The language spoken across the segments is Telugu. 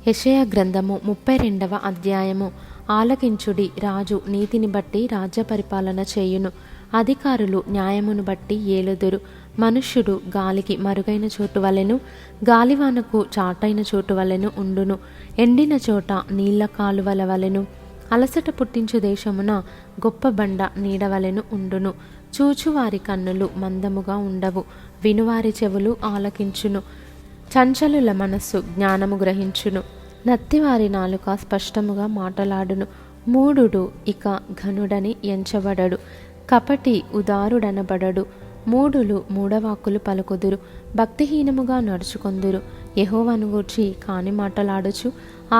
యెషయా గ్రంథము 32వ అధ్యాయము. ఆలకించుడి, రాజు నీతిని బట్టి రాజ్య పరిపాలన చేయును, అధికారులు న్యాయమును బట్టి ఏలుదురు. మనుష్యుడు గాలికి మరుగైన చోటు వలెను, గాలివానకు చాటైన చోటు వలెను ఉండును. ఎండిన చోట నీళ్ల కాలువల వలెను, అలసట పుట్టించు దేశమున గొప్ప బండ నీడవలెను ఉండును. చూచువారి కన్నులు మందముగా ఉండవు, వినువారి చెవులు ఆలకించును. చంచలుల మనస్సు జ్ఞానము గ్రహించును, నత్తివారి నాలుక స్పష్టముగా మాటలాడును. మూఢుడు ఇక ఘనుడని ఎంచబడడు, కపటి ఉదారుడనబడడు. మూఢులు మూఢవాక్కులు పలుకుదురు, భక్తిహీనముగా నడుచుకొందురు. యెహోవాను గూర్చి కాని మాటలాడుచు,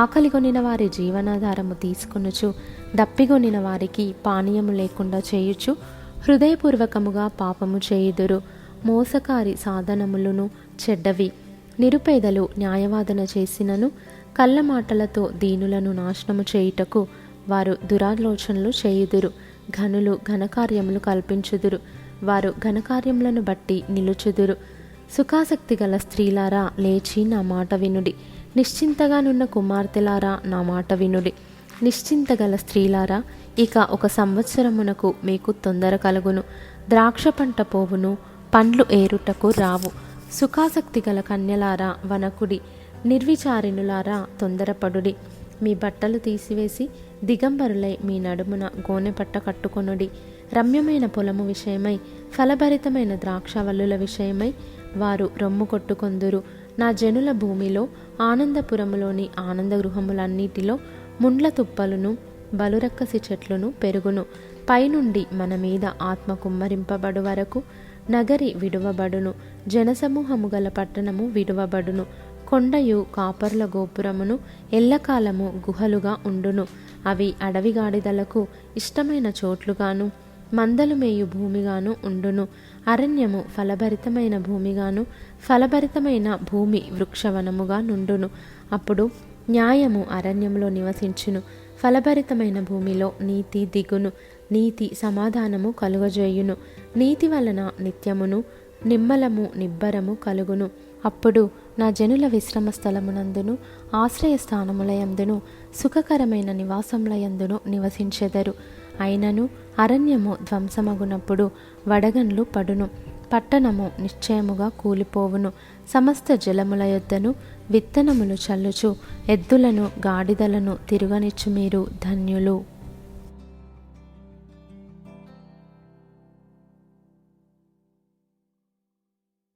ఆకలిగొనిన వారి జీవనాధారము తీసుకొనుచు, దప్పిగొనిన వారికి పానీయము లేకుండా చేయుచు, హృదయపూర్వకముగా పాపము చేయుదురు. మోసకారి సాధనములను చెడ్డవి. నిరుపేదలు న్యాయవాదన చేసినను, కళ్ళ మాటలతో దీనులను నాశనము చేయుటకు వారు దురాలోచనలు చేయుదురు. ఘనులు ఘనకార్యములు కల్పించుదురు, వారు ఘనకార్యములను బట్టి నిలుచుదురు. సుఖాసక్తి గల స్త్రీలారా, లేచి నా మాట వినుడి. నిశ్చింతగానున్న కుమార్తెలారా, నా మాట వినుడి. నిశ్చింతగల స్త్రీలారా, ఇక 1 సంవత్సరమునకు మీకు తొందర కలుగును. ద్రాక్ష పంట పోవును, పండ్లు ఏరుటకు రావు. సుఖాసక్తి గల కన్యలారా, వనకుడి. నిర్విచారిణులారా, తొందరపడుడి. మీ బట్టలు తీసివేసి దిగంబరులై మీ నడుమున గోనెపట్ట కట్టుకొనుడి. రమ్యమైన పొలము విషయమై, ఫలభరితమైన ద్రాక్షవల్లుల విషయమై వారు రొమ్ము కొట్టుకొందురు. నా జనుల భూమిలో, ఆనందపురములోని ఆనంద గృహములన్నిటిలో ముండ్ల తుప్పలును బలురక్కసి చెట్లును పెరుగును. పైనుండి మన మీద ఆత్మ కుమ్మరింపబడు వరకు నగరి విడువబడును, జనసమూహము గల పట్టణము విడువబడును. కొండయు కాపర్ల గోపురమును ఎల్లకాలము గుహలుగా ఉండును. అవి అడవి గాడిదలకు ఇష్టమైన చోట్లుగాను, మందలు మేయు భూమిగాను ఉండును. అరణ్యము ఫలభరితమైన భూమిగాను, ఫలభరితమైన భూమి వృక్షవనముగా నుండును. అప్పుడు న్యాయము అరణ్యంలో నివసించును, ఫలభరితమైన భూమిలో నీతి దిగును. నీతి సమాధానము కలుగజేయును, నీతి వలన నిత్యమును నిమ్మలము నిబ్బరము కలుగును. అప్పుడు నా జనుల విశ్రమ స్థలమునందును, ఆశ్రయ స్థానములయందును, సుఖకరమైన నివాసములయందును నివసించెదరు. అయినను అరణ్యము ధ్వంసమగునప్పుడు వడగండ్లు పడును, పట్టణము నిశ్చయముగా కూలిపోవును. సమస్త జలముల యొద్దను విత్తనములు చల్లుచు, ఎద్దులను గాడిదలను తిరుగనిచ్చు మీరు ధన్యులు.